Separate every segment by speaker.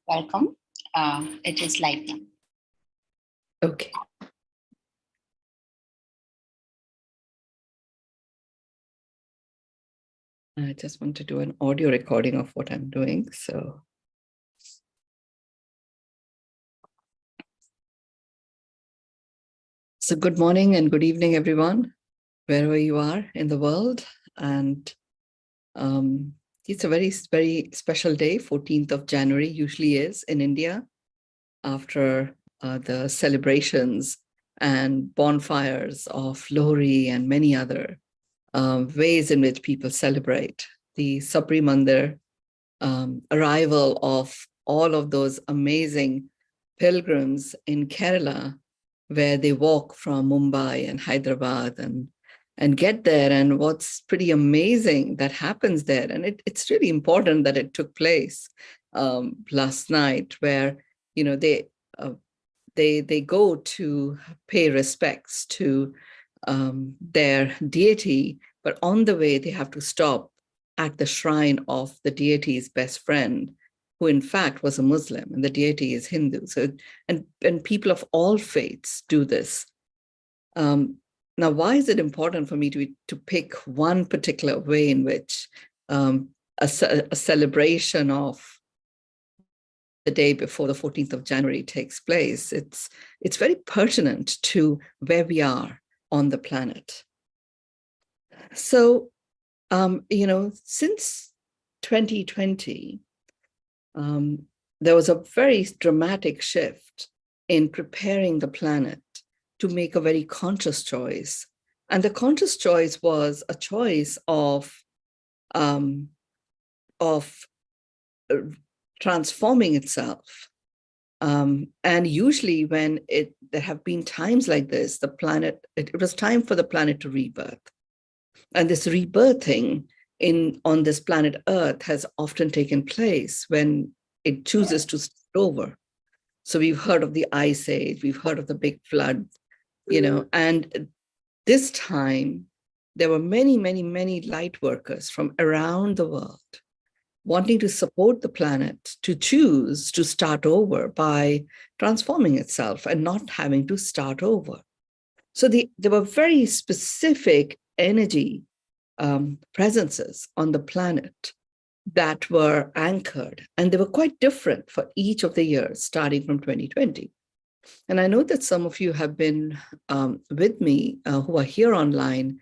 Speaker 1: Welcome. It is live now.
Speaker 2: Okay. I just want to do an audio recording of what I'm doing. So good morning and good evening, everyone, wherever you are in the world. And it's a very, very special day. 14th of January usually is in India after the celebrations and bonfires of Lohri and many other ways in which people celebrate the Sabri Mandir arrival of all of those amazing pilgrims in Kerala, where they walk from Mumbai and Hyderabad and get there. And what's pretty amazing that happens there, and it's really important that it took place last night, where they go to pay respects to their deity, but on the way they have to stop at the shrine of the deity's best friend, who in fact was a Muslim, and the deity is Hindu. So, and people of all faiths do this. Now, why is it important for me to pick one particular way in which a celebration of the day before the 14th of January takes place? It's very pertinent to where we are on the planet. So, since 2020, there was a very dramatic shift in preparing the planet to make a very conscious choice. And the conscious choice was a choice of transforming itself. And usually when there have been times like this, the planet, it was time for the planet to rebirth. And this rebirthing on this planet Earth has often taken place when it chooses to start over. So we've heard of the Ice Age, we've heard of the Big Flood, and this time there were many, many, many light workers from around the world wanting to support the planet to choose to start over by transforming itself and not having to start over. So there were very specific energy presences on the planet that were anchored, and they were quite different for each of the years starting from 2020. And I know that some of you have been with me who are here online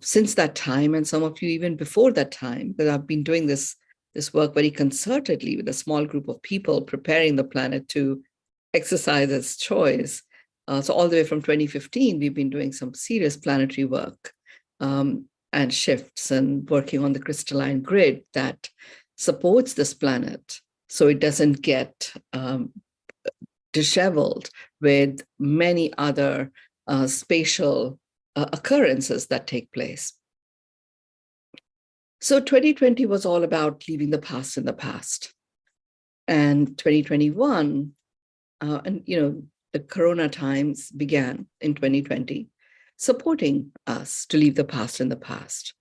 Speaker 2: since that time, and some of you even before that time, because I've been doing this work very concertedly with a small group of people preparing the planet to exercise its choice. So all the way from 2015, we've been doing some serious planetary work and shifts and working on the crystalline grid that supports this planet so it doesn't get disheveled with many other spatial occurrences that take place. So 2020 was all about leaving the past in the past. And 2021, the Corona times began in 2020, supporting us to leave the past in the past.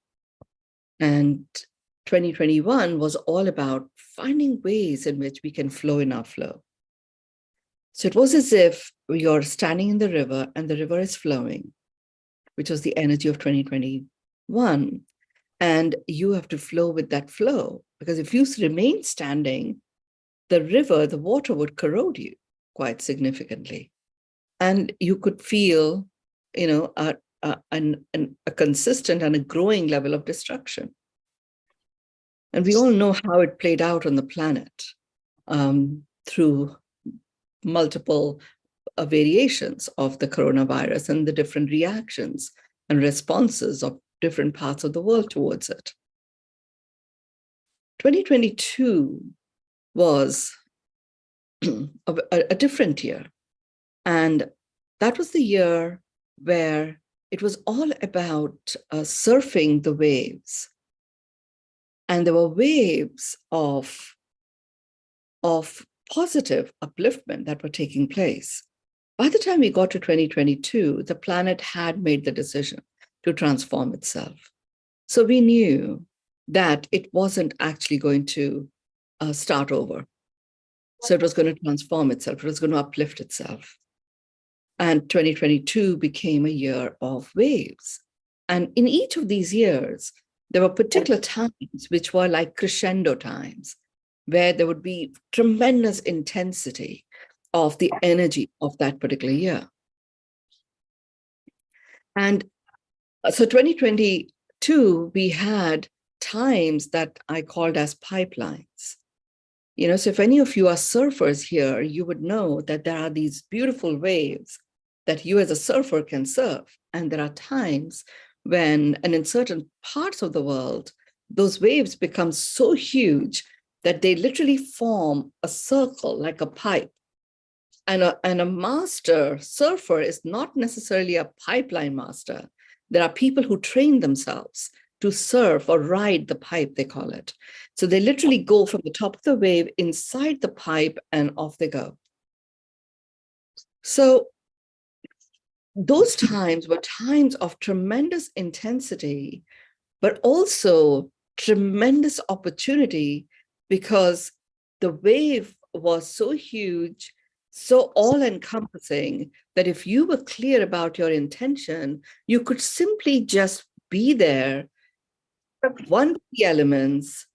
Speaker 2: And 2021 was all about finding ways in which we can flow in our flow. So it was as if you're standing in the river and the river is flowing, which was the energy of 2021. And you have to flow with that flow, because if you remain standing, the river, the water would corrode you quite significantly. And you could feel, a consistent and a growing level of destruction. And we all know how it played out on the planet through multiple variations of the coronavirus and the different reactions and responses of different parts of the world towards it. 2022 was a different year. And that was the year where it was all about surfing the waves. And there were waves of positive upliftment that were taking place. By the time we got to 2022, the planet had made the decision to transform itself. So we knew that it wasn't actually going to start over. So it was going to transform itself. It was going to uplift itself. And 2022 became a year of waves. And in each of these years, there were particular times which were like crescendo times, where there would be tremendous intensity of the energy of that particular year. And so 2022, we had times that I called as pipelines. So if any of you are surfers here, you would know that there are these beautiful waves that you as a surfer can surf. And there are times when, and in certain parts of the world, those waves become so huge that they literally form a circle like a pipe. And a master surfer is not necessarily a pipeline master. There are people who train themselves to surf or ride the pipe, they call it. So they literally go from the top of the wave inside the pipe and off they go. So those times were times of tremendous intensity, but also tremendous opportunity, because the wave was so huge, so all-encompassing, that if you were clear about your intention, you could simply just be there, one of the elements,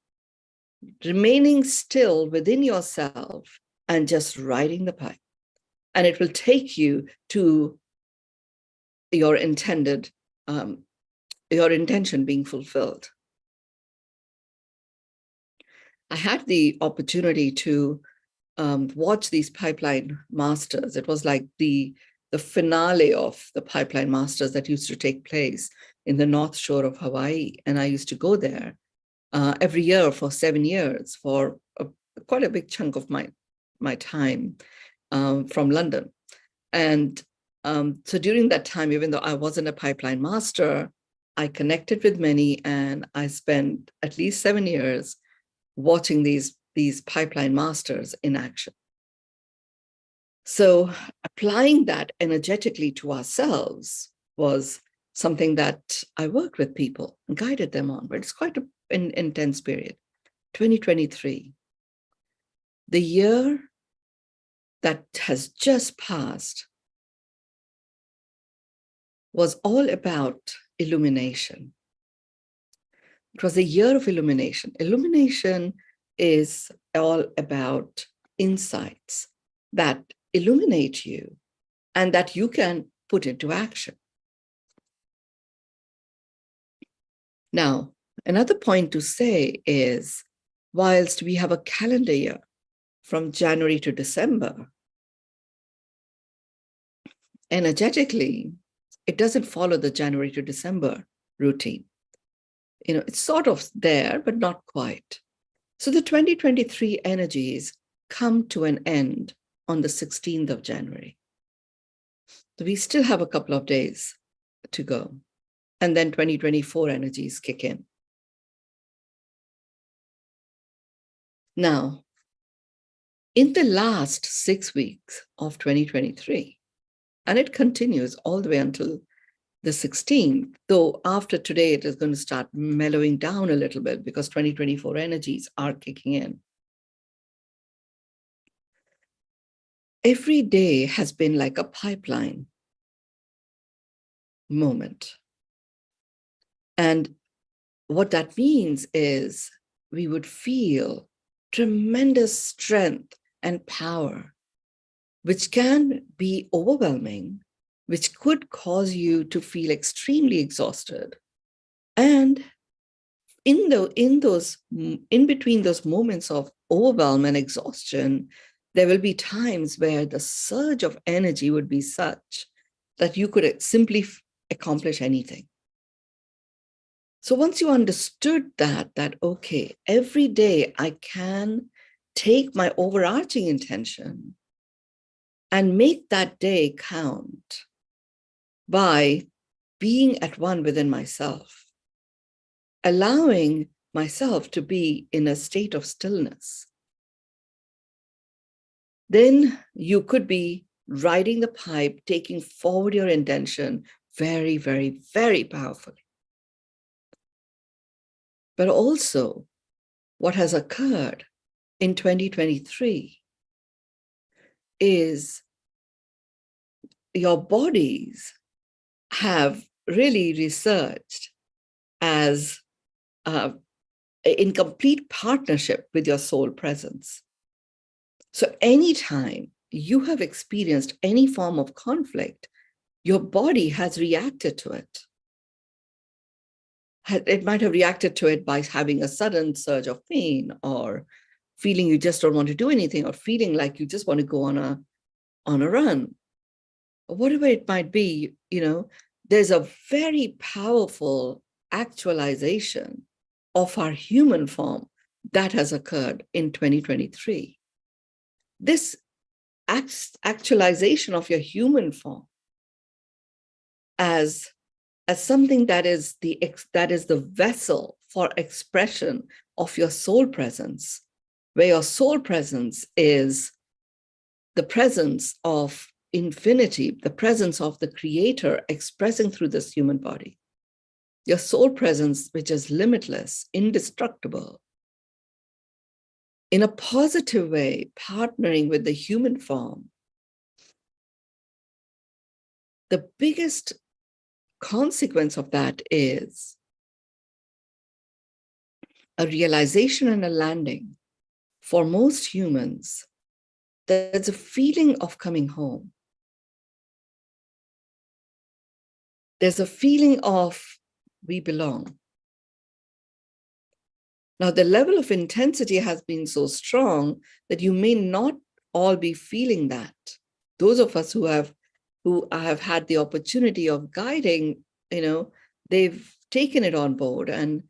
Speaker 2: remaining still within yourself and just riding the pipe. And it will take you to your intended, your intention being fulfilled. I had the opportunity to watch these pipeline masters. It was like the finale of the pipeline masters that used to take place in the North Shore of Hawaii. And I used to go there every year for 7 years for quite a big chunk of my time from London. And so during that time, even though I wasn't a pipeline master, I connected with many, and I spent at least 7 years watching these pipeline masters in action. So applying that energetically to ourselves was something that I worked with people and guided them on, but it's quite an intense period. 2023, the year that has just passed, was all about illumination. It was a year of illumination. Illumination is all about insights that illuminate you and that you can put into action. Now, another point to say is, whilst we have a calendar year from January to December, energetically, it doesn't follow the January to December routine. It's sort of there, but not quite. So the 2023 energies come to an end on the 16th of January. So we still have a couple of days to go. And then 2024 energies kick in. Now, in the last 6 weeks of 2023, and it continues all the way until the 16th, though after today, it is going to start mellowing down a little bit because 2024 energies are kicking in. Every day has been like a pipeline moment. And what that means is we would feel tremendous strength and power, which can be overwhelming, which could cause you to feel extremely exhausted. And in between those moments of overwhelm and exhaustion, there will be times where the surge of energy would be such that you could simply accomplish anything. So once you understood that okay, every day I can take my overarching intention and make that day count by being at one within myself, allowing myself to be in a state of stillness, then you could be riding the pipe, taking forward your intention very, very, very powerfully. But also, what has occurred in 2023 is your bodies have really researched as in complete partnership with your soul presence. So anytime you have experienced any form of conflict, your body has reacted to it. It might have reacted to it by having a sudden surge of pain, or feeling you just don't want to do anything, or feeling like you just want to go on a run, or whatever it might be. There's a very powerful actualization of our human form that has occurred in 2023. This actualization of your human form as something that is the vessel for expression of your soul presence, where your soul presence is the presence of infinity, the presence of the creator expressing through this human body. Your soul presence, which is limitless, indestructible, in a positive way, partnering with the human form. The biggest consequence of that is a realization and a landing for most humans. There's a feeling of coming home. There's a feeling of we belong. Now, the level of intensity has been so strong that you may not all be feeling that. Those of us who have had the opportunity of guiding, they've taken it on board and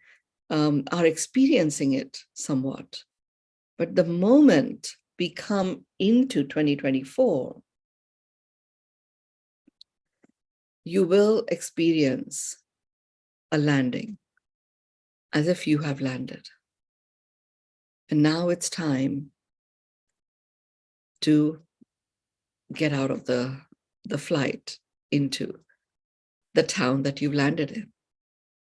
Speaker 2: are experiencing it somewhat. But the moment we come into 2024, you will experience a landing as if you have landed. And now it's time to get out of the flight into the town that you've landed in.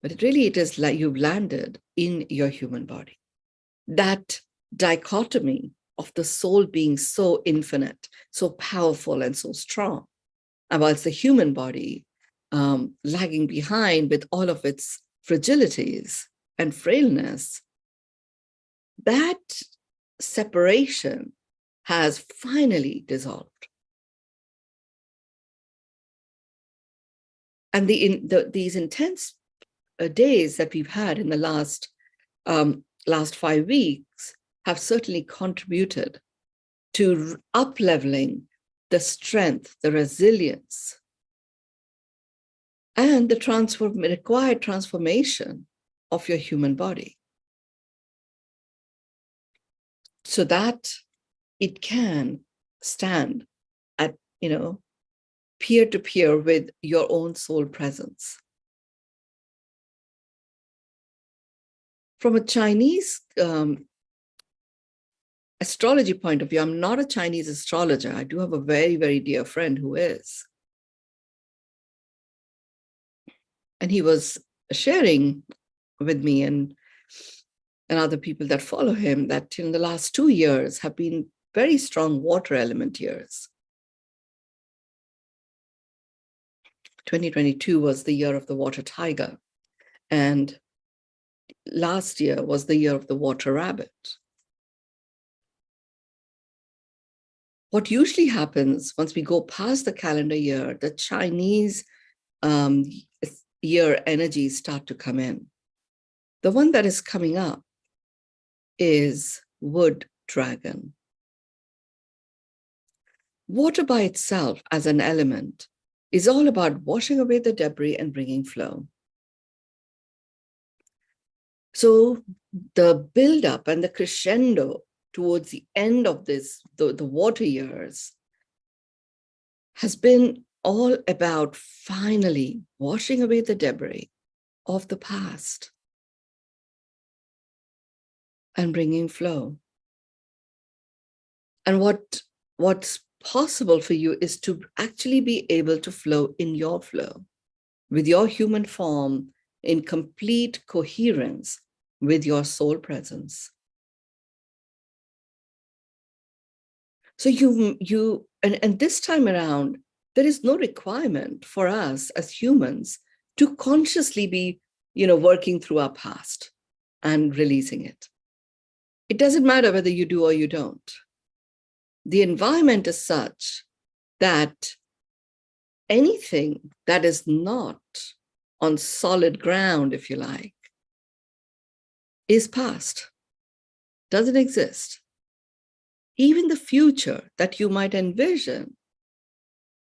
Speaker 2: But it is like you've landed in your human body. That dichotomy of the soul being so infinite, so powerful, and so strong, and whilst the human body lagging behind with all of its fragilities and frailness, that separation has finally dissolved. And these intense days that we've had in the last 5 weeks have certainly contributed to up-leveling the strength, the resilience, and the required transformation of your human body, so that it can stand at, peer-to-peer with your own soul presence. From a Chinese astrology point of view, I'm not a Chinese astrologer. I do have a very, very dear friend who is. And he was sharing with me and other people that follow him that in the last 2 years have been very strong water element years. 2022 was the year of the water tiger, and last year was the year of the water rabbit. What usually happens once we go past the calendar year, the Chinese year energies start to come in. The one that is coming up is wood dragon. Water by itself as an element is all about washing away the debris and bringing flow. So the buildup and the crescendo towards the end of this, the water years, has been all about finally washing away the debris of the past and bringing flow. And what's possible for you is to actually be able to flow in your flow with your human form in complete coherence with your soul presence. So you And this time around, there is no requirement for us as humans to consciously be, working through our past and releasing it. It doesn't matter whether you do or you don't. The environment is such that anything that is not on solid ground, if you like, is past, doesn't exist. Even the future that you might envision,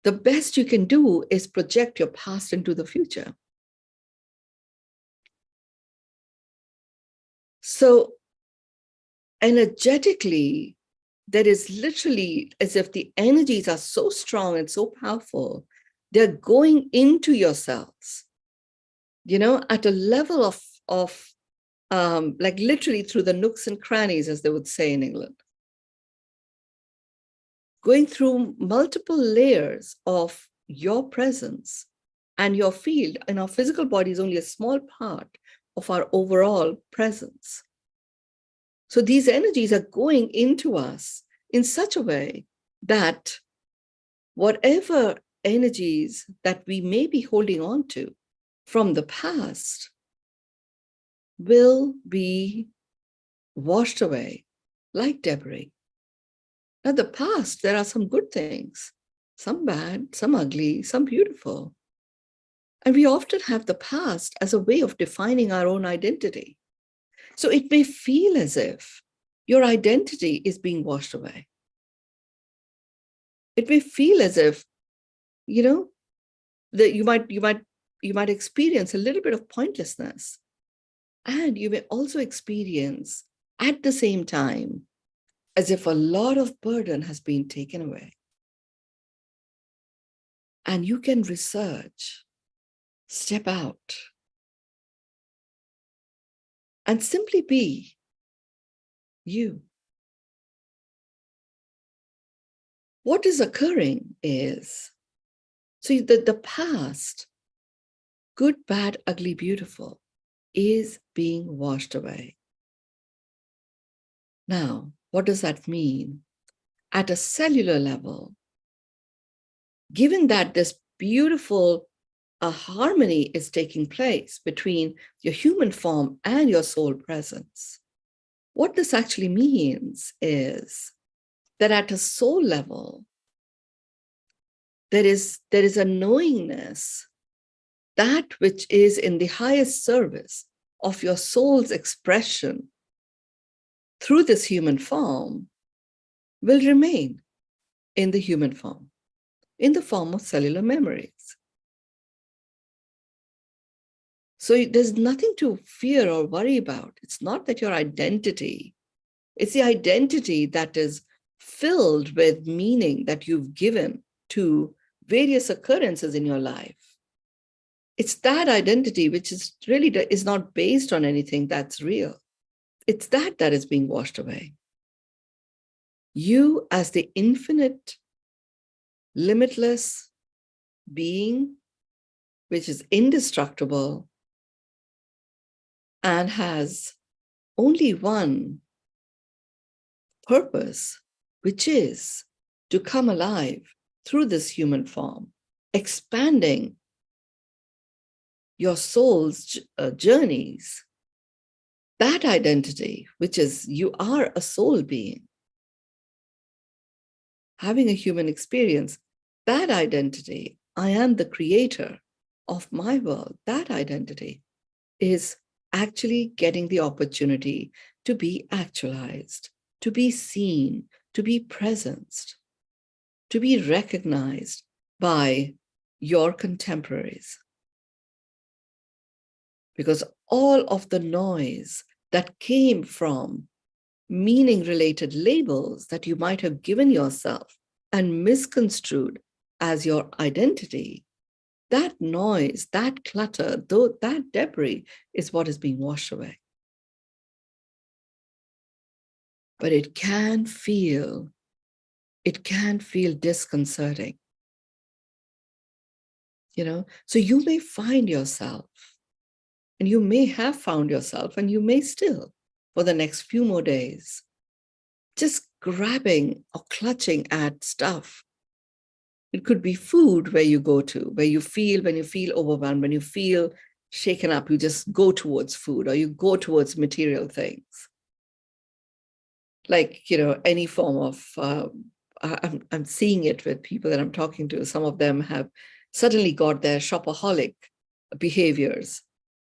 Speaker 2: the best you can do is project your past into the future. So energetically, that is literally as if the energies are so strong and so powerful, they're going into your cells, at a level of like literally through the nooks and crannies, as they would say in England, going through multiple layers of your presence and your field. And our physical body is only a small part of our overall presence. So these energies are going into us in such a way that whatever energies that we may be holding on to from the past will be washed away like debris. Now, the past, there are some good things, some bad, some ugly, some beautiful. And we often have the past as a way of defining our own identity. So it may feel as if your identity is being washed away. It may feel as if, that you might experience a little bit of pointlessness. And you may also experience at the same time as if a lot of burden has been taken away. And you can research, step out, and simply be you. What is occurring is, so the past, good, bad, ugly, beautiful, is being washed away. Now, what does that mean? At a cellular level, given that this beautiful harmony is taking place between your human form and your soul presence, what this actually means is that at a soul level, there is a knowingness, that which is in the highest service of your soul's expression through this human form will remain in the human form, in the form of cellular memories. So there's nothing to fear or worry about. It's not that your identity, it's the identity that is filled with meaning that you've given to various occurrences in your life. It's that identity which is really is not based on anything that's real. It's that is being washed away. You as the infinite, limitless being, which is indestructible and has only one purpose, which is to come alive through this human form, expanding your soul's journeys. That identity, which is you are a soul being, having a human experience, that identity, I am the creator of my world, that identity is actually getting the opportunity to be actualized, to be seen, to be presenced, to be recognized by your contemporaries. Because all of the noise that came from meaning-related labels that you might have given yourself and misconstrued as your identity, that noise, that clutter, that debris is what is being washed away. But it can feel disconcerting. So you may find yourself, and you may have found yourself, and you may still, for the next few more days, just grabbing or clutching at stuff It could be food where you go to, where you feel, when you feel overwhelmed, when you feel shaken up, you just go towards food or you go towards material things. Like, any form of, I'm seeing it with people that I'm talking to. Some of them have suddenly got their shopaholic behaviors,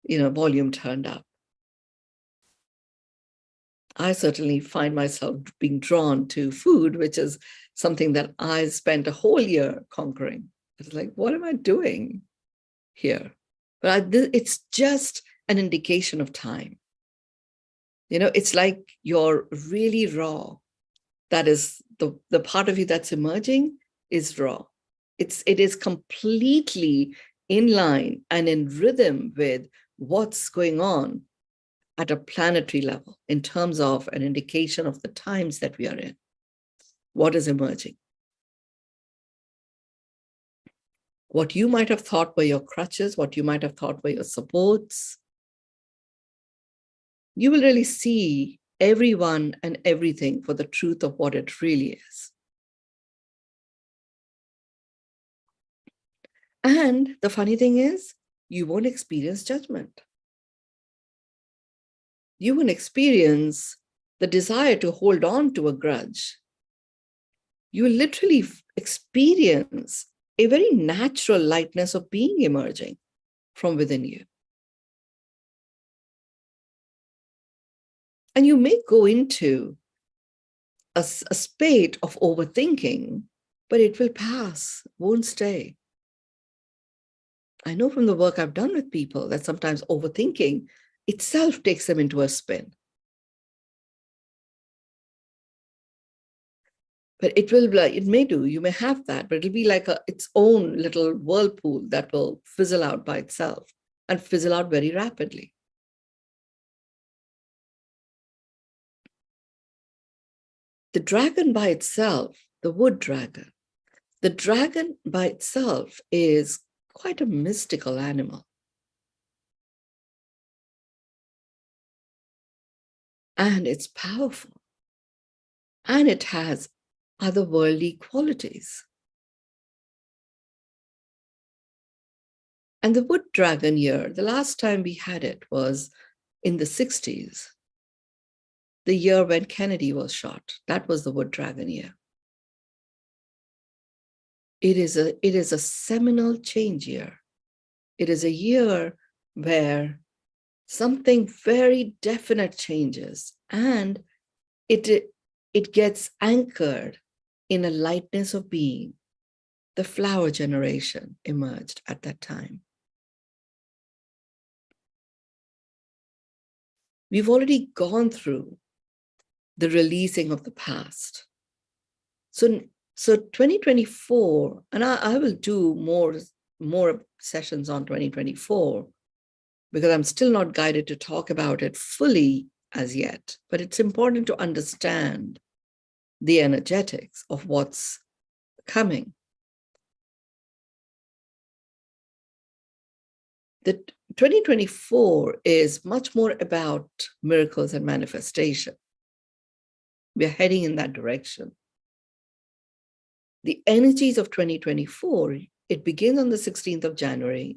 Speaker 2: volume turned up. I certainly find myself being drawn to food, which is something that I spent a whole year conquering. It's like, what am I doing here? But it's just an indication of time. It's like you're really raw. That is the part of you that's emerging is raw. It is completely in line and in rhythm with what's going on at a planetary level in terms of an indication of the times that we are in. What is emerging? What you might have thought were your crutches, what you might have thought were your supports, you will really see everyone and everything for the truth of what it really is. And the funny thing is, you won't experience judgment. You won't experience the desire to hold on to a grudge. You will literally experience a very natural lightness of being emerging from within you. And you may go into a spate of overthinking, but it will pass, won't stay. I know from the work I've done with people that sometimes overthinking itself takes them into a spin. But it may do, you may have that, but it'll be like its own little whirlpool that will fizzle out by itself and fizzle out very rapidly. The dragon by itself, the wood dragon, the dragon by itself is quite a mystical animal. And it's powerful. And it has otherworldly qualities. And the wood dragon year, the last time we had it was in the 60s, the year when Kennedy was shot. That was the wood dragon year. It is a seminal change year. It is a year where something very definite changes, and it gets anchored in a lightness of being. The flower generation emerged at that time. We've already gone through the releasing of the past. So 2024, and I will do more sessions on 2024 because I'm still not guided to talk about it fully as yet, but it's important to understand the energetics of what's coming. The 2024 is much more about miracles and manifestation. We're heading in that direction. The energies of 2024, it begins on the 16th of January,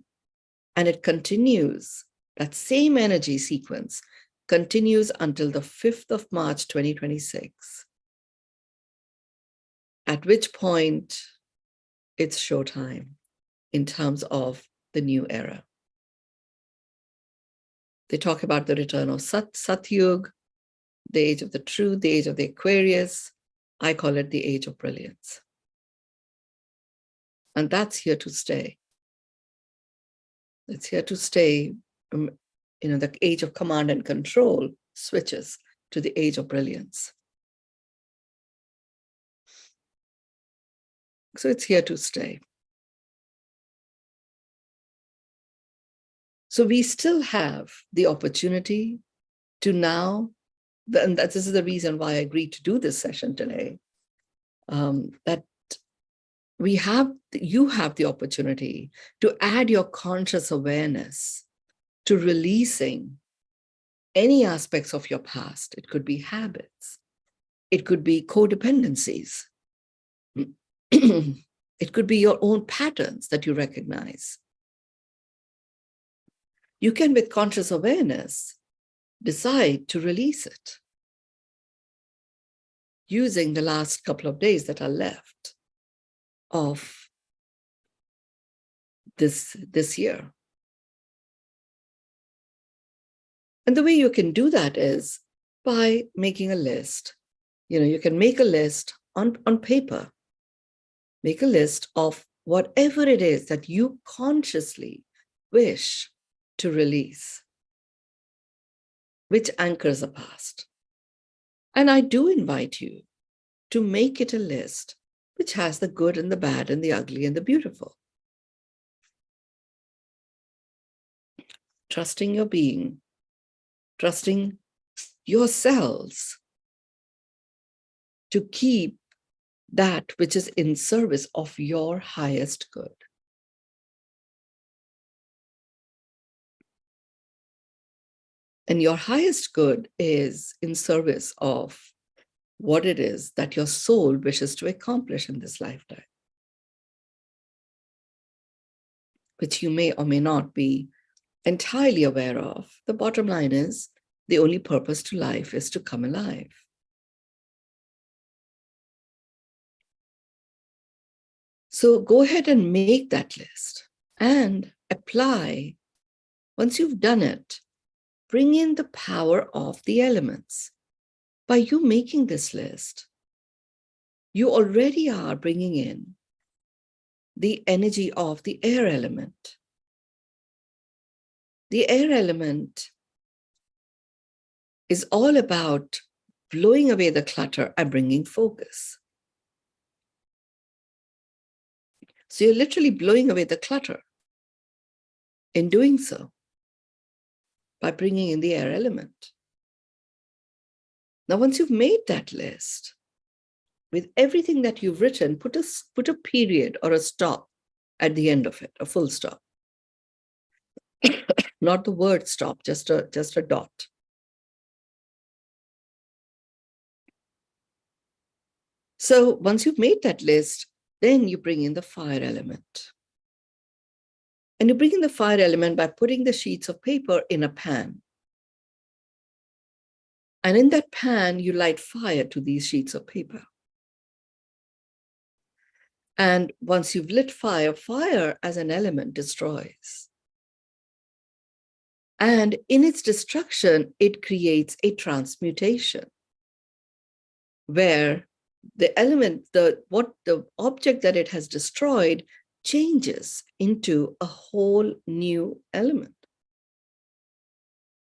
Speaker 2: and it continues, that same energy sequence continues until the 5th of March, 2026, at which point it's showtime in terms of the new era. They talk about the return of Satyug, the age of the truth, the age of the Aquarius. I call it the age of brilliance. And that's here to stay. It's here to stay. The age of command and control switches to the age of brilliance. So it's here to stay. So we still have the opportunity to now, and this is the reason why I agreed to do this session today, that you have the opportunity to add your conscious awareness to releasing any aspects of your past. It could be habits. It could be codependencies. It It could be your own patterns that you recognize. You can, with conscious awareness, decide to release it using the last couple of days that are left of this year. And the way you can do that is by making a list. You can make a list on paper. Make a list of whatever it is that you consciously wish to release, which anchors the past. And I do invite you to make it a list which has the good and the bad and the ugly and the beautiful. Trusting your being, trusting yourselves to keep that which is in service of your highest good. And your highest good is in service of what it is that your soul wishes to accomplish in this lifetime, which you may or may not be entirely aware of. The bottom line is, the only purpose to life is to come alive. So go ahead and make that list and apply. Once you've done it, bring in the power of the elements. By you making this list, you already are bringing in the energy of the air element. The air element is all about blowing away the clutter and bringing focus. So you're literally blowing away the clutter in doing so by bringing in the air element. Now, once you've made that list, with everything that you've written, put a period or a stop at the end of it, a full stop. Not the word stop, just a dot. So once you've made that list, then you bring in the fire element. And you bring in the fire element by putting the sheets of paper in a pan. And in that pan, you light fire to these sheets of paper. And once you've lit fire, fire as an element destroys. And in its destruction, it creates a transmutation where the element, the object that it has destroyed changes into a whole new element.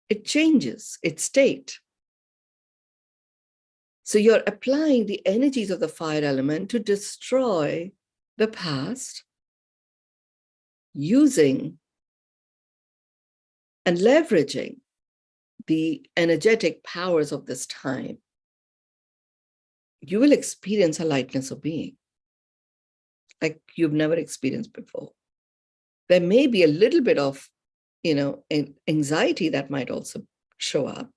Speaker 2: It changes its state. So you're applying the energies of the fire element to destroy the past using and leveraging the energetic powers of this time. You will experience a lightness of being like you've never experienced before. There may be a little bit of, anxiety that might also show up,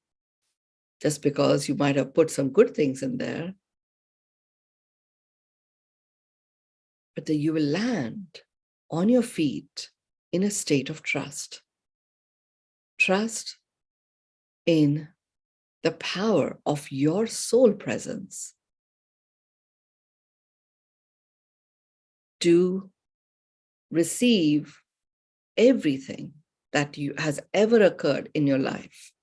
Speaker 2: just because you might have put some good things in there. But that you will land on your feet in a state of trust. Trust in the power of your soul presence to receive everything that has ever occurred in your life,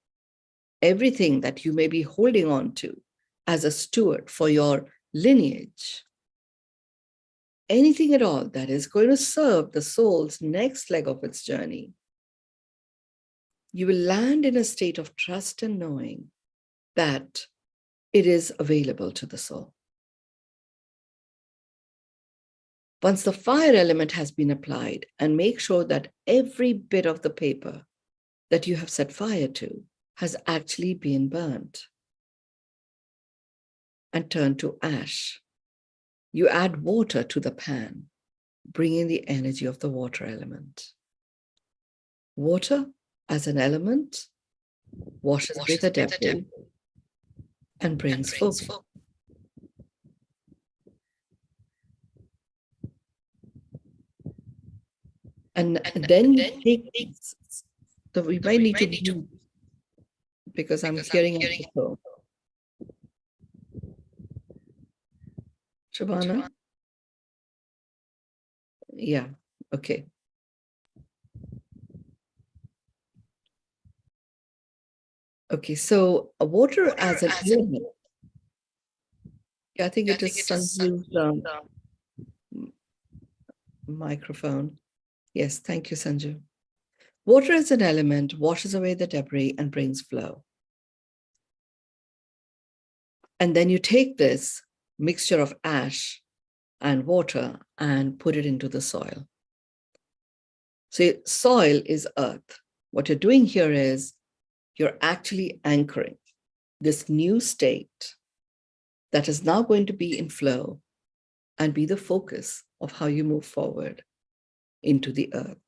Speaker 2: everything that you may be holding on to as a steward for your lineage, anything at all that is going to serve the soul's next leg of its journey. You will land in a state of trust and knowing that it is available to the soul. Once the fire element has been applied, and make sure that every bit of the paper that you have set fire to has actually been burnt and turned to ash. You add water to the pan, bringing the energy of the water element. Water as an element washes away the debris and brings focus. And then you take these. So we might need to move because I'm hearing an echo. Shabana? Yeah, okay. Okay, so water as an element. Yeah, I think it is Sanju's microphone. Yes, thank you, Sanju. Water as an element washes away the debris and brings flow. And then you take this mixture of ash and water and put it into the soil. So soil is earth. What you're doing here is you're actually anchoring this new state that is now going to be in flow and be the focus of how you move forward into the earth.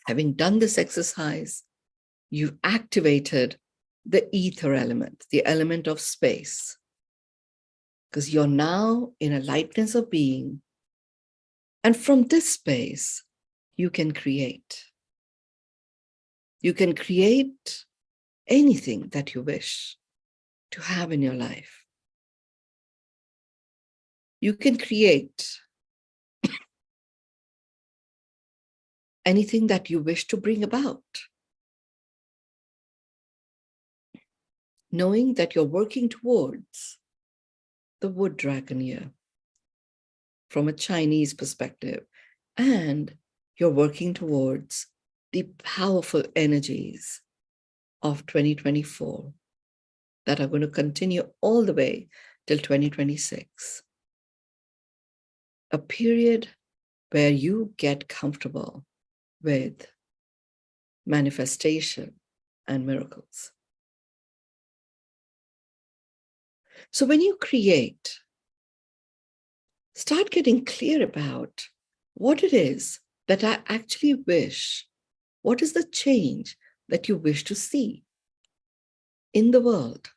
Speaker 2: Having done this exercise, you've activated the ether element, the element of space, because you're now in a lightness of being. And from this space, you can create. You can create anything that you wish to have in your life. You can create anything that you wish to bring about, knowing that you're working towards the wood dragon year from a Chinese perspective, and you're working towards the powerful energies of 2024 that are going to continue all the way till 2026. A period where you get comfortable with manifestation and miracles. So when you create, start getting clear about what it is that I actually wish. What is the change that you wish to see in the world?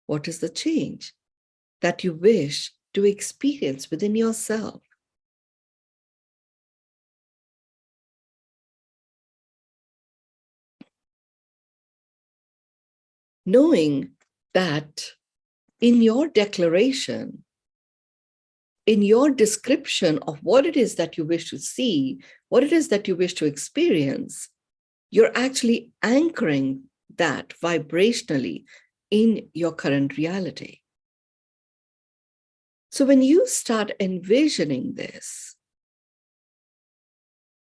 Speaker 2: What is the change that you wish to experience within yourself? Knowing that in your declaration, in your description of what it is that you wish to see, what it is that you wish to experience, you're actually anchoring that vibrationally in your current reality. So when you start envisioning this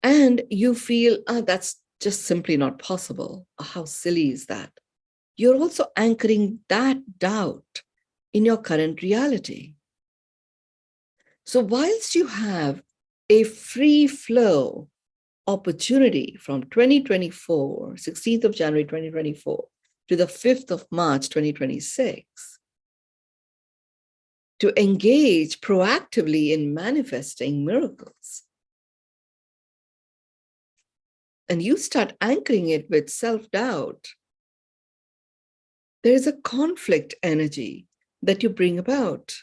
Speaker 2: and you feel, that's just simply not possible, how silly is that? You're also anchoring that doubt in your current reality. So whilst you have a free flow opportunity from 2024, 16th of January 2024 to the 5th of March 2026, to engage proactively in manifesting miracles. And you start anchoring it with self-doubt, there is a conflict energy that you bring about.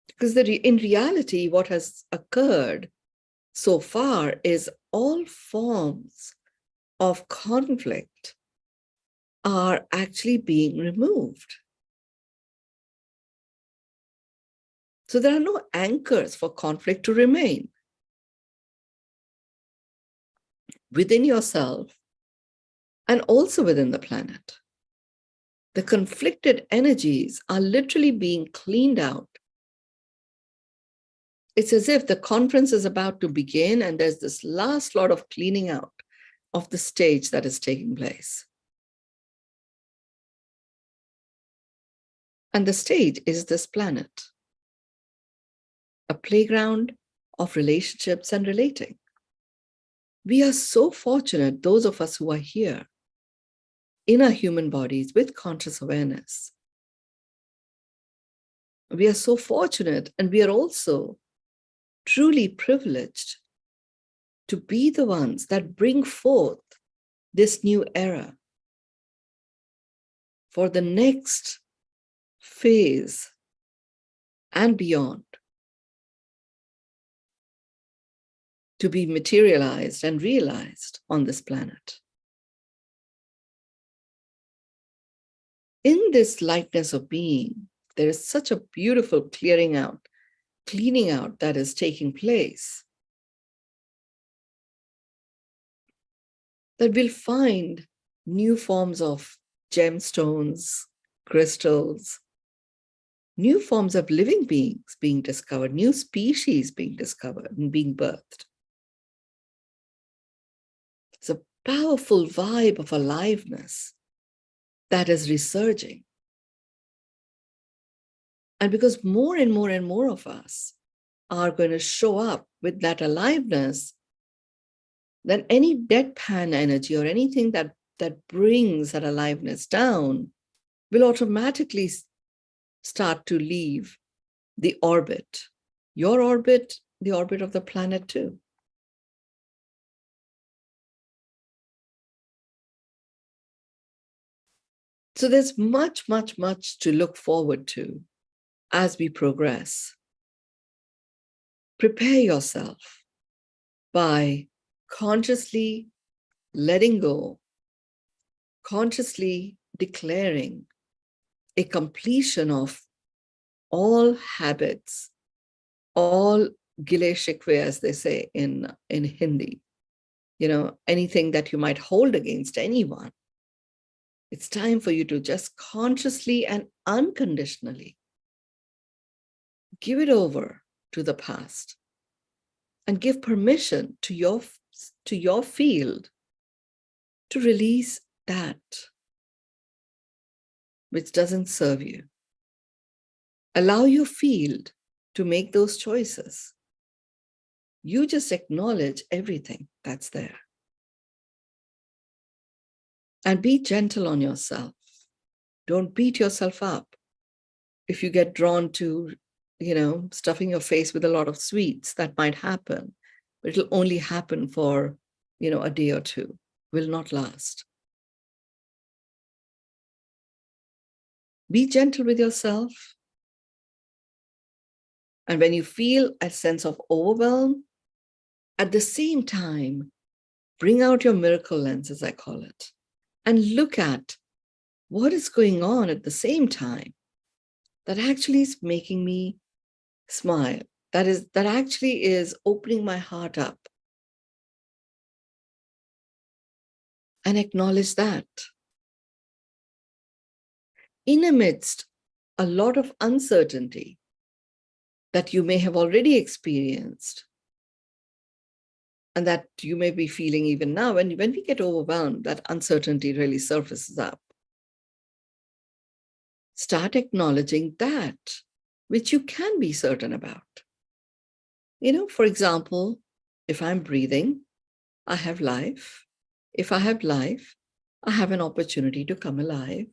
Speaker 2: Because in reality, what has occurred so far is all forms of conflict are actually being removed. So there are no anchors for conflict to remain within yourself and also within the planet. The conflicted energies are literally being cleaned out. It's as if the conference is about to begin and there's this last lot of cleaning out of the stage that is taking place. And the stage is this planet, a playground of relationships and relating. We are so fortunate, those of us who are here in our human bodies with conscious awareness. We are so fortunate, and we are also truly privileged to be the ones that bring forth this new era for the next phase and beyond to be materialized and realized on this planet. In this lightness of being, there is such a beautiful cleaning out that is taking place, that we'll find new forms of gemstones, crystals, new forms of living beings being discovered, new species being discovered and being birthed. It's a powerful vibe of aliveness that is resurging. And because more and more and more of us are going to show up with that aliveness, then any deadpan energy or anything that brings that aliveness down will automatically start to leave the orbit, your orbit, the orbit of the planet too. So there's much, much, much to look forward to as we progress. Prepare yourself by consciously letting go, consciously declaring a completion of all habits, all gile shikwe, as they say in Hindi, anything that you might hold against anyone. It's time for you to just consciously and unconditionally give it over to the past and give permission to your field to release that which doesn't serve you. Allow your field to make those choices. You just acknowledge everything that's there. And be gentle on yourself. Don't beat yourself up. If you get drawn to, stuffing your face with a lot of sweets, that might happen. But it'll only happen for, a day or two. Will not last. Be gentle with yourself. And when you feel a sense of overwhelm, at the same time, bring out your miracle lens, as I call it, and look at what is going on at the same time that actually is making me smile, that actually is opening my heart up. And acknowledge that. In amidst a lot of uncertainty that you may have already experienced, and that you may be feeling even now, when we get overwhelmed, that uncertainty really surfaces up. Start acknowledging that which you can be certain about. For example, if I'm breathing, I have life. If I have life, I have an opportunity to come alive.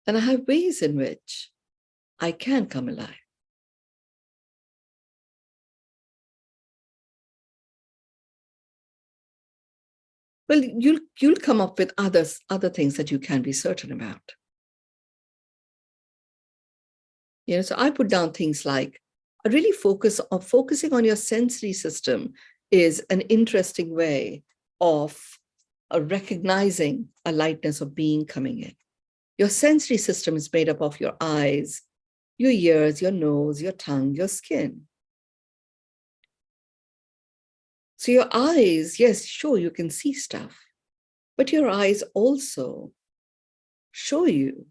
Speaker 2: And I have ways in which I can come alive. Well, you'll come up with other things that you can be certain about. So I put down things like really focusing on your sensory system is an interesting way of recognizing a lightness of being coming in. Your sensory system is made up of your eyes, your ears, your nose, your tongue, your skin. So your eyes, yes, sure, you can see stuff, but your eyes also show you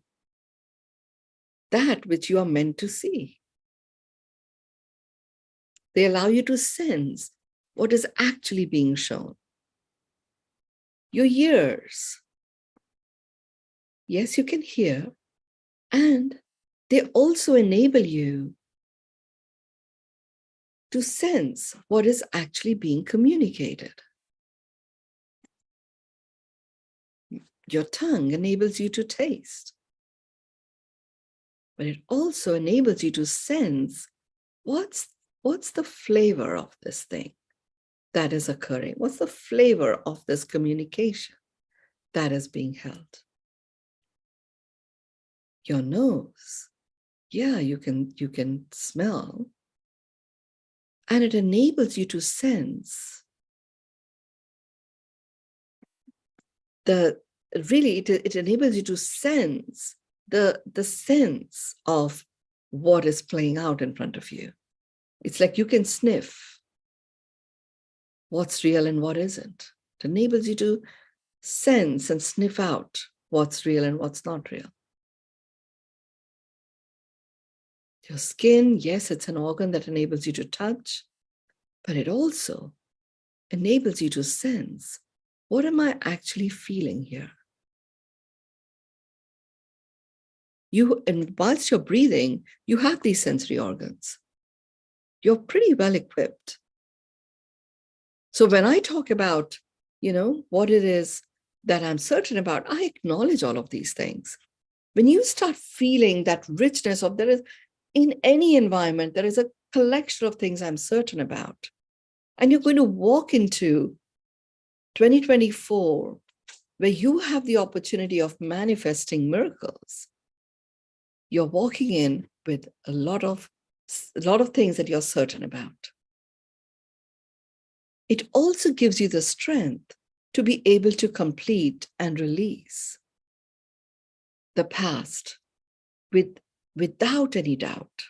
Speaker 2: that which you are meant to see. They allow you to sense what is actually being shown. Your ears, yes, you can hear, and they also enable you to sense what is actually being communicated. Your tongue enables you to taste, but it also enables you to sense what's the flavor of this thing that is occurring? What's the flavor of this communication that is being held? Your nose, yeah, you can smell, And it enables you to sense it enables you to sense the sense of what is playing out in front of you. It's like you can sniff what's real and what isn't. It enables you to sense and sniff out what's real and what's not real. Your skin, yes, it's an organ that enables you to touch, but it also enables you to sense, what am I actually feeling here? And whilst you're breathing, you have these sensory organs. You're pretty well equipped. So when I talk about, what it is that I'm certain about, I acknowledge all of these things. When you start feeling that richness of there is, in any environment, there is a collection of things I'm certain about. And you're going to walk into 2024, where you have the opportunity of manifesting miracles. You're walking in with a lot of things that you're certain about. It also gives you the strength to be able to complete and release the past without any doubt.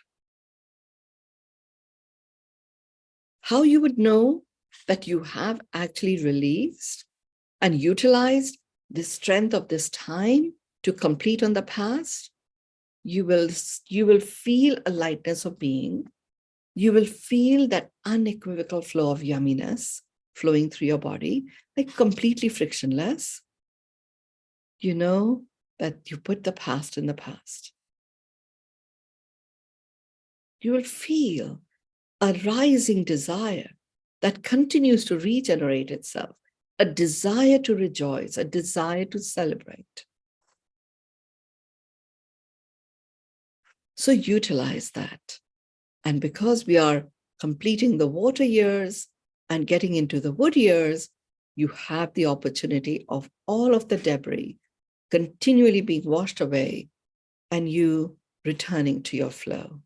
Speaker 2: How you would know that you have actually released and utilized the strength of this time to complete on the past? You will feel a lightness of being. You will feel that unequivocal flow of yumminess flowing through your body, like completely frictionless. You know that you put the past in the past. You will feel a rising desire that continues to regenerate itself, a desire to rejoice, a desire to celebrate. So utilize that. And because we are completing the water years and getting into the wood years, you have the opportunity of all of the debris continually being washed away and you returning to your flow.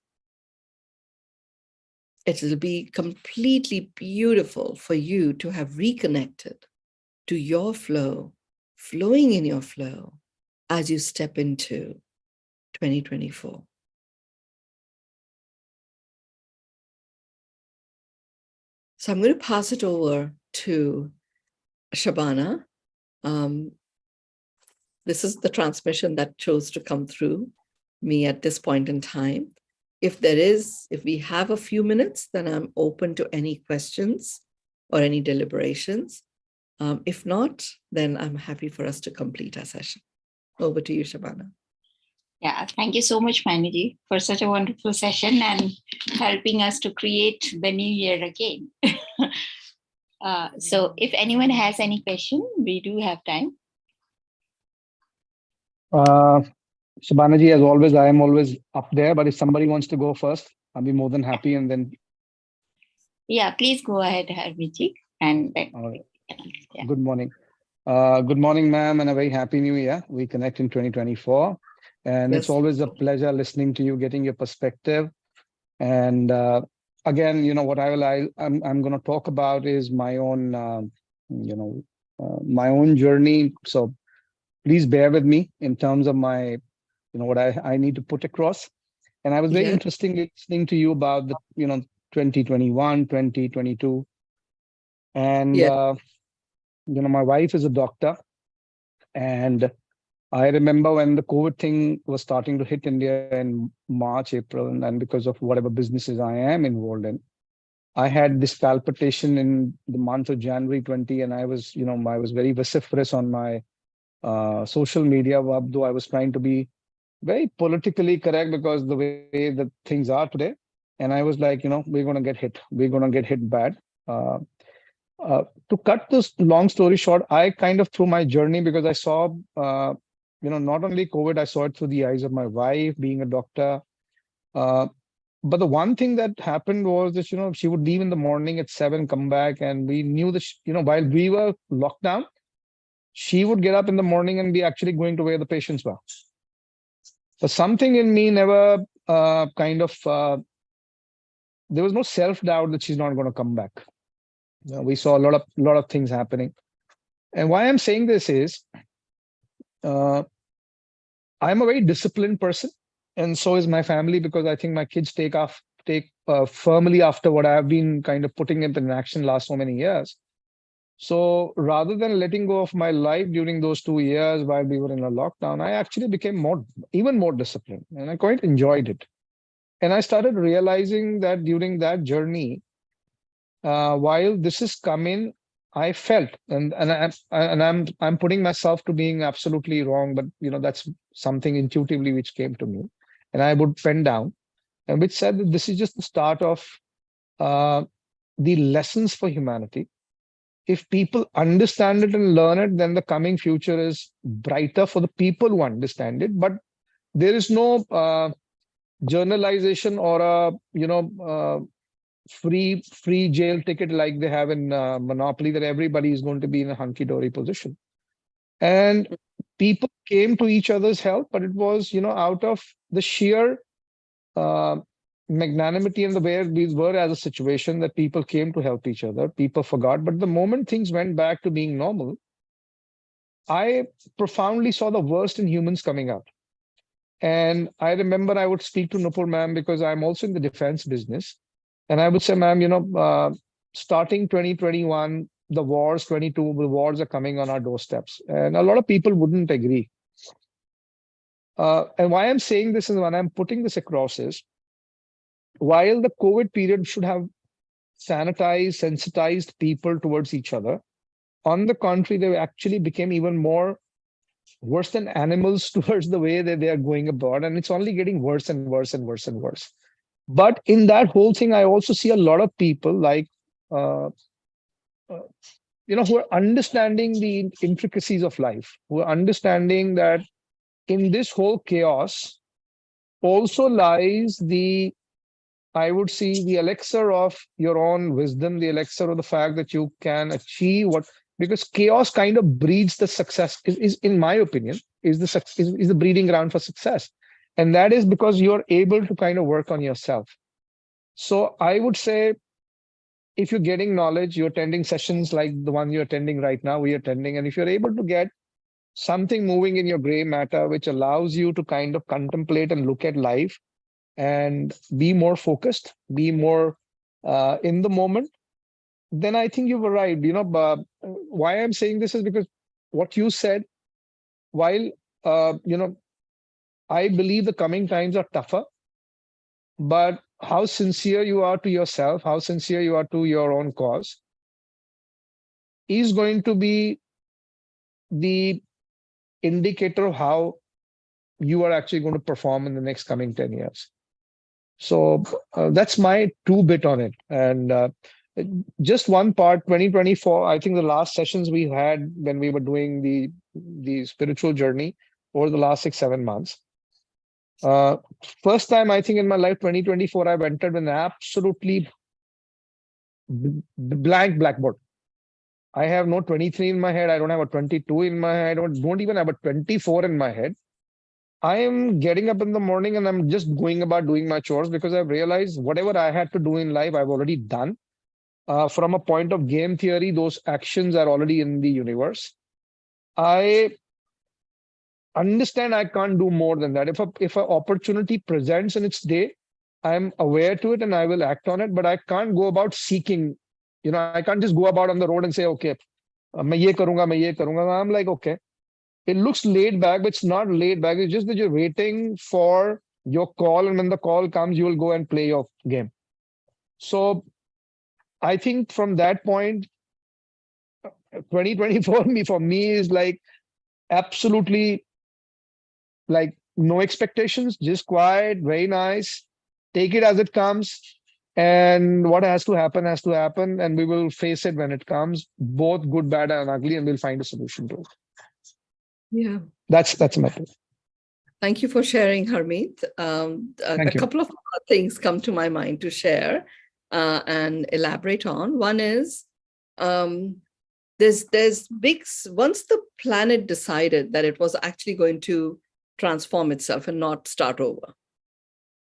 Speaker 2: It will be completely beautiful for you to have reconnected to your flow, flowing in your flow as you step into 2024. So I'm going to pass it over to Shabana. This is the transmission that chose to come through me at this point in time. If we have a few minutes, then I'm open to any questions or any deliberations. If not, then I'm happy for us to complete our session. Over to you, Shabana.
Speaker 1: Yeah, thank you so much, Mynoo, for such a wonderful session and helping us to create the new year again. So if anyone has any question, we do have time.
Speaker 3: Shabanaji, as always, I am always up there, but if somebody wants to go first, I'll be more than happy. And then.
Speaker 1: Yeah, please go ahead, Harmiji. And then.
Speaker 3: Yeah. Good morning. Good morning, ma'am, and a very happy new year. We connect in 2024. And yes, it's always a pleasure listening to you, getting your perspective. And again, what I'm going to talk about is my own, my own journey. So please bear with me in terms of my, what I need to put across. And I was very interestingly listening to you about the, 2021, 2022. And, my wife is a doctor. And I remember when the COVID thing was starting to hit India in March, April, and because of whatever businesses I am involved in, I had this palpitation in the month of January 20, and I was, I was very vociferous on my social media, though I was trying to be very politically correct because the way that things are today. And I was like, we're going to get hit. We're going to get hit bad. To cut this long story short, I kind of through my journey, because I saw, not only COVID, I saw it through the eyes of my wife being a doctor. But the one thing that happened was that, she would leave in the morning at 7, come back, and we knew that, while we were locked down, she would get up in the morning and be actually going to where the patients were. But something in me never there was no self-doubt that she's not going to come back. We saw a lot of things happening. And why I'm saying this is, I'm a very disciplined person, and so is my family, because I think my kids take firmly after what I've been kind of putting in action last so many years. So rather than letting go of my life during those 2 years while we were in a lockdown, I actually became even more disciplined, and I quite enjoyed it. And I started realizing that during that journey, while this is coming, I felt, and I'm putting myself to being absolutely wrong, but that's something intuitively which came to me, and I would pen down, and which said that this is just the start of the lessons for humanity. If people understand it and learn it, then the coming future is brighter for the people who understand it. But there is no journalization or a free jail ticket like they have in Monopoly, that everybody is going to be in a hunky-dory position. And people came to each other's help, but it was out of the sheer magnanimity and the way we were as a situation, that people came to help each other. People forgot. But the moment things went back to being normal, I profoundly saw the worst in humans coming out. And I remember I would speak to Nupur ma'am, because I'm also in the defense business. And I would say, ma'am, starting 2021, the wars are coming on our doorsteps. And a lot of people wouldn't agree. And why I'm saying this, and when I'm putting this across, is while the COVID period should have sensitized people towards each other, on the contrary, they actually became even more worse than animals towards the way that they are going about. And it's only getting worse and worse and worse and worse. But in that whole thing, I also see a lot of people like, who are understanding the intricacies of life, who are understanding that in this whole chaos also lies I would see the elixir of your own wisdom, the elixir of the fact that you can achieve because chaos kind of breeds the success, is in my opinion, is the breeding ground for success. And that is because you're able to kind of work on yourself. So I would say, if you're getting knowledge, you're attending sessions like the one you're attending right now, we're attending, and if you're able to get something moving in your gray matter, which allows you to kind of contemplate and look at life and be more focused, be more in the moment, then I think you've arrived. Why I'm saying this is because what you said, while, I believe the coming times are tougher, but how sincere you are to yourself, how sincere you are to your own cause, is going to be the indicator of how you are actually going to perform in the next coming 10 years. So that's my 2-bit on it. And just one part, 2024, I think the last sessions we had when we were doing the spiritual journey over the last 6-7 months. First time, I think in my life, 2024, I've entered an absolutely blank blackboard. I have no 23 in my head. I don't have a 22 in my head. I don't even have a 24 in my head. I am getting up in the morning and I'm just going about doing my chores, because I've realized whatever I had to do in life, I've already done. From a point of game theory, those actions are already in the universe. I understand I can't do more than that. If an opportunity presents in its day, I'm aware to it and I will act on it, but I can't go about seeking. I can't just go about on the road and say, okay, main ye karunga. I'm like, okay, it looks laid back, but it's not laid back. It's just that you're waiting for your call, and when the call comes, you will go and play your game. So I think from that point, 2024 for me is like absolutely like no expectations, just quiet, very nice. Take it as it comes. And what has to happen, and we will face it when it comes, both good, bad, and ugly, and we'll find a solution to it.
Speaker 2: Yeah.
Speaker 3: That's my thing.
Speaker 2: Thank you for sharing, Harmeet. A couple of things come to my mind to share and elaborate on. One is, there's big, once the planet decided that it was actually going to transform itself and not start over,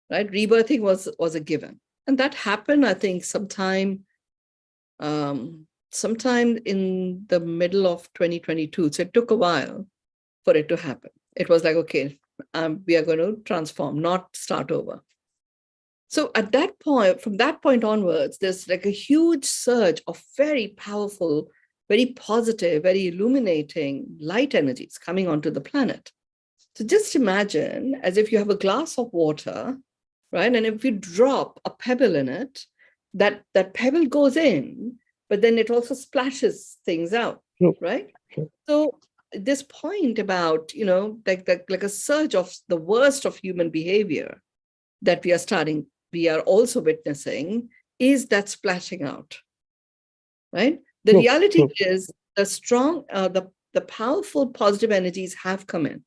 Speaker 2: right? Rebirthing was a given. And that happened, I think, sometime in the middle of 2022. So it took a while for it to happen. It was like, okay, we are going to transform, not start over. So at that point, from that point onwards, there's like a huge surge of very powerful, very positive, very illuminating light energies coming onto the planet. So just imagine as if you have a glass of water, right? And if you drop a pebble in it, that pebble goes in, but then it also splashes things out, right? So this point about, like a surge of the worst of human behavior that we are also witnessing is that splashing out, right? The reality is the strong, the powerful positive energies have come in,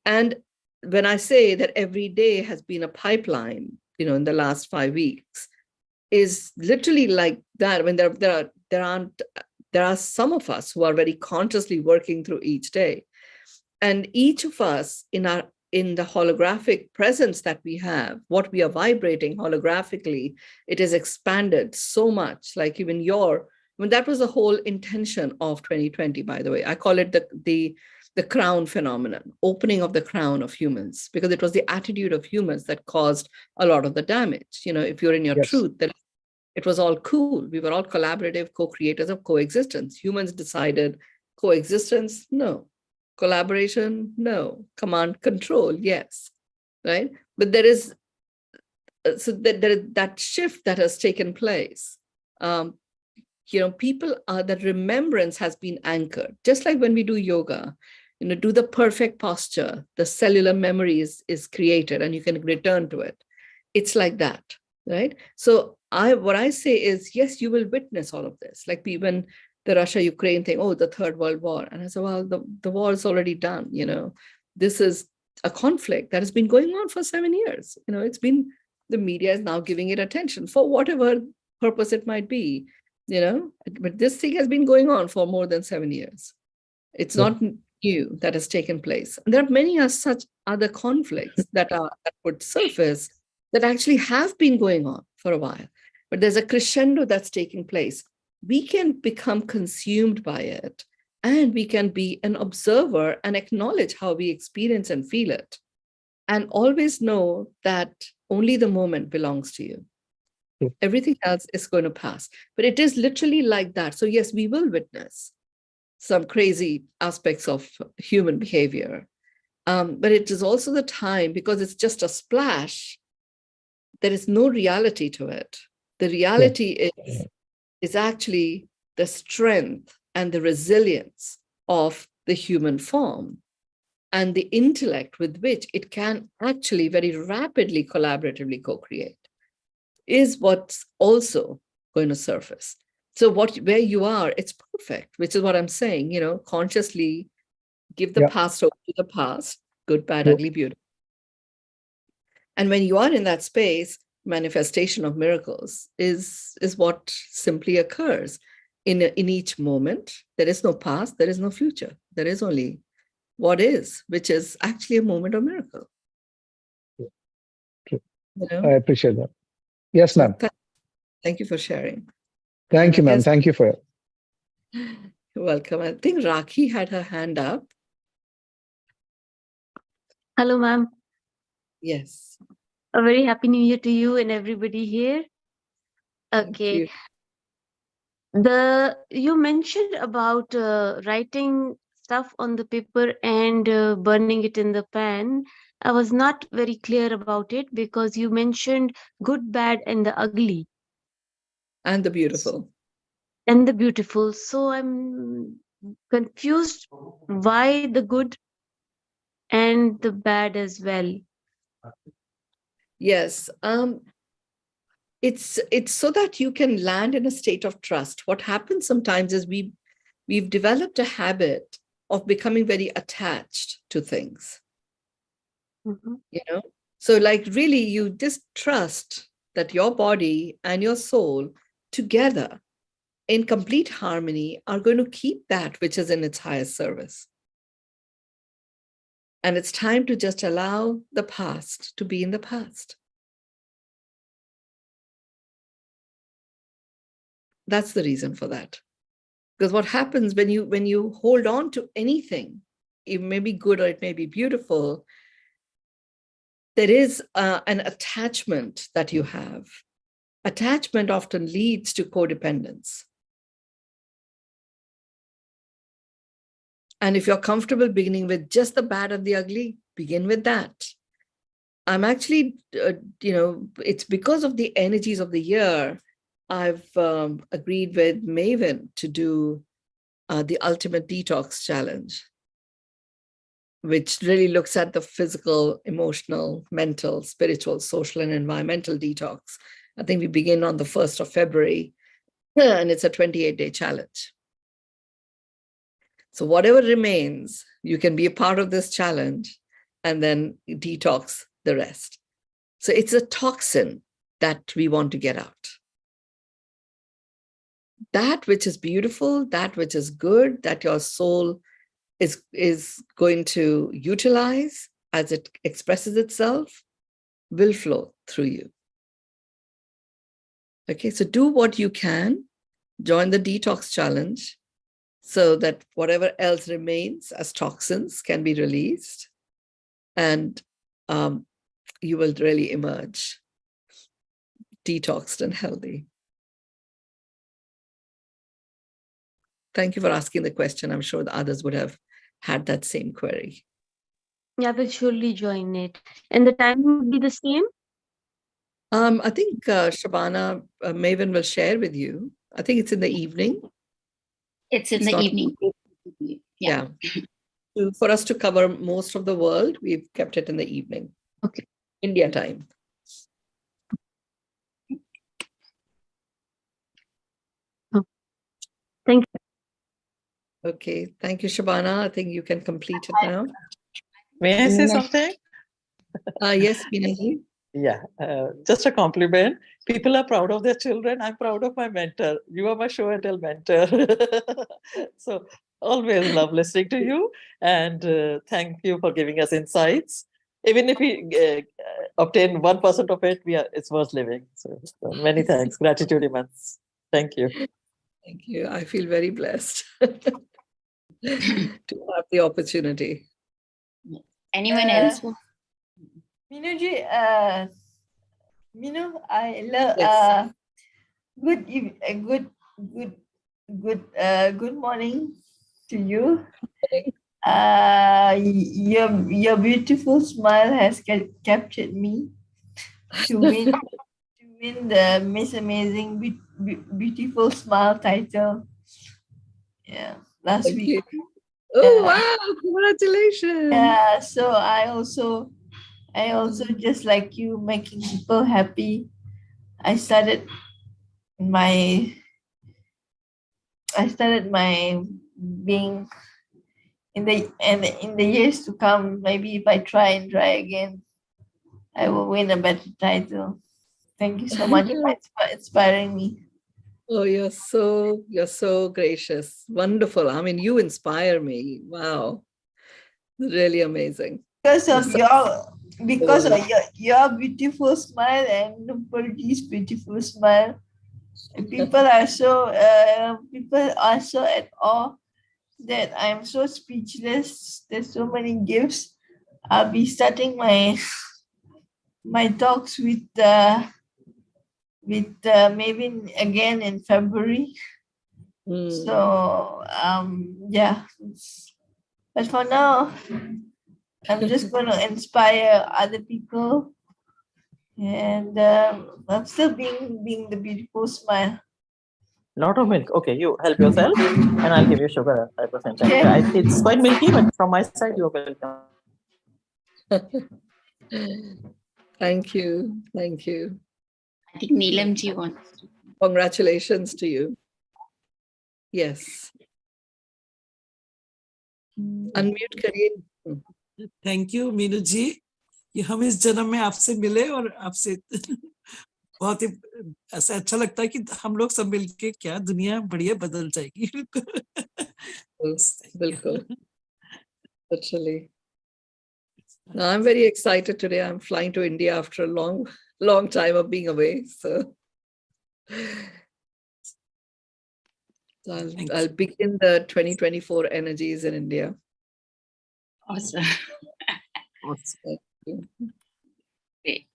Speaker 2: and when I say that every day has been a pipeline, in the last 5 weeks, is literally like that. When there are some of us who are very consciously working through each day, and each of us in the holographic presence that we have, what we are vibrating holographically, it has expanded so much. Like even that was the whole intention of 2020, by the way. I call it the crown phenomenon, opening of the crown of humans, because it was the attitude of humans that caused a lot of the damage. If you're in your truth, that it was all cool. We were all collaborative co-creators of coexistence. Humans decided coexistence, no. Collaboration, no. Command control, yes. Right? But there is that shift that has taken place. People that remembrance has been anchored, just like when we do yoga, do the perfect posture, the cellular memory is created and you can return to it. It's like that, right? So what I say is, yes, you will witness all of this. Like when the Russia-Ukraine thing, the Third World War. And I said, well, the war is already done. This is a conflict that has been going on for 7 years. The media is now giving it attention for whatever purpose it might be, but this thing has been going on for more than 7 years. It's not new that has taken place. And there are many such other conflicts that would surface that actually have been going on for a while, but there's a crescendo that's taking place. We can become consumed by it, and we can be an observer and acknowledge how we experience and feel it, and always know that only the moment belongs to you. Everything else is going to pass. But it is literally like that. So yes, we will witness some crazy aspects of human behavior. But it is also the time, because it's just a splash, there is no reality to it. The reality is actually the strength and the resilience of the human form and the intellect with which it can actually very rapidly, collaboratively co-create, is what's also going to surface. So where you are, it's perfect, which is what I'm saying, consciously give the past over to the past, good, bad, ugly, beautiful. And when you are in that space, manifestation of miracles is what simply occurs in each moment. There is no past, there is no future. There is only what is, which is actually a moment of miracle.
Speaker 3: I appreciate that. Yes, ma'am.
Speaker 2: Thank you for sharing.
Speaker 3: Thank you, ma'am. Thank you for it.
Speaker 2: You're welcome. I think Rakhi had her hand up.
Speaker 4: Hello, ma'am.
Speaker 2: Yes.
Speaker 4: A very happy new year to you and everybody here. Okay. You mentioned about writing stuff on the paper and burning it in the pan. I was not very clear about it because you mentioned good, bad, and the ugly.
Speaker 2: And the beautiful.
Speaker 4: And the beautiful. So I'm confused why the good and the bad as well.
Speaker 2: Yes. It's so that you can land in a state of trust. What happens sometimes is we've developed a habit of becoming very attached to things. So like really you just trust that your body and your soul together in complete harmony are going to keep that which is in its highest service. And it's time to just allow the past to be in the past. That's the reason for that. Because what happens when you hold on to anything, it may be good or it may be beautiful, there is an attachment that you have. Attachment often leads to codependence. And if you're comfortable beginning with just the bad and the ugly, begin with that. I'm actually, it's because of the energies of the year, I've agreed with Maven to do the Ultimate Detox Challenge, which really looks at the physical, emotional, mental, spiritual, social, and environmental detox. I think we begin on the 1st of February, and it's a 28-day challenge. So whatever remains, you can be a part of this challenge and then detox the rest. So it's a toxin that we want to get out. That which is beautiful, that which is good, that your soul is going to utilize as it expresses itself, will flow through you. Okay, so do what you can, join the detox challenge so that whatever else remains as toxins can be released, and you will really emerge detoxed and healthy. Thank you for asking the question. I'm sure the others would have had that same query.
Speaker 4: Yeah, we'll surely join it. And the timing would be the same?
Speaker 2: I think Shabana, Maven will share with you. I think it's in the evening.
Speaker 1: It's in the evening.
Speaker 2: Yeah. For us to cover most of the world, we've kept it in the evening.
Speaker 4: Okay.
Speaker 2: India time.
Speaker 4: Oh. Thank you.
Speaker 2: Okay. Thank you, Shabana. I think you can complete it now.
Speaker 5: May I say something?
Speaker 2: Yes, Minaji.
Speaker 5: Yeah, just a compliment. People are proud of their children. I'm proud of my mentor. You are my show and tell mentor. So always love listening to you, and thank you for giving us insights. Even if we obtain 1% of it, it's worth living. So many thanks. Gratitude immense. Thank you.
Speaker 2: Thank you. I feel very blessed to have the opportunity.
Speaker 1: Anyone else?
Speaker 6: Mynooji, Mynoo, I love
Speaker 2: Yes.
Speaker 6: good morning to you. Your beautiful smile has captured me to win the Miss Amazing Beautiful Smile title. Yeah, last week.
Speaker 2: You. Oh, wow, congratulations.
Speaker 6: Yeah, so I also just like you, making people happy. I started my being in the years to come. Maybe if I try again, I will win a better title. Thank you so much for inspiring me.
Speaker 2: Oh, you're so gracious. Wonderful. I mean, you inspire me. Wow. Really amazing.
Speaker 6: Because of your beautiful smile and nobody's beautiful smile. People are so at awe that I'm so speechless. There's so many gifts. I'll be starting my talks with maybe again in February. So yeah, but for now, I'm just going to inspire other people, and I'm still being the beautiful smile.
Speaker 5: Lot of milk. Okay, you help yourself, and I'll give you sugar 5%. Yeah. It's quite milky, but from my side, you're welcome.
Speaker 2: Thank you. Thank you.
Speaker 1: I think Neelamji wants to.
Speaker 2: Congratulations to you. Yes. Unmute करिए.
Speaker 7: Thank you Meenu जी, कि हम इस जन्म में आपसे मिले और आपसे बहुत ही ऐसा अच्छा लगता है कि हम लोग सब मिलके क्या दुनिया बढ़िया बदल जाएगी.
Speaker 2: बिल्कुल. Literally. No, I'm very excited today. I'm flying to India after a long time of being away. So So
Speaker 7: Thank
Speaker 2: I'll begin the 2024 energies in India.
Speaker 1: Awesome.
Speaker 7: Awesome.
Speaker 1: Great.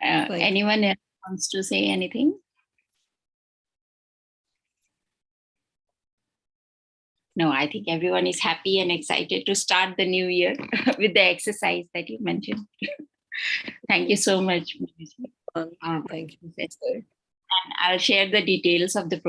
Speaker 2: Thank you.
Speaker 1: Anyone else wants to say anything? No, I think everyone is happy and excited to start the new year with the exercise that you mentioned. Thank you so much.
Speaker 2: Thank you.
Speaker 1: And I'll share the details of the program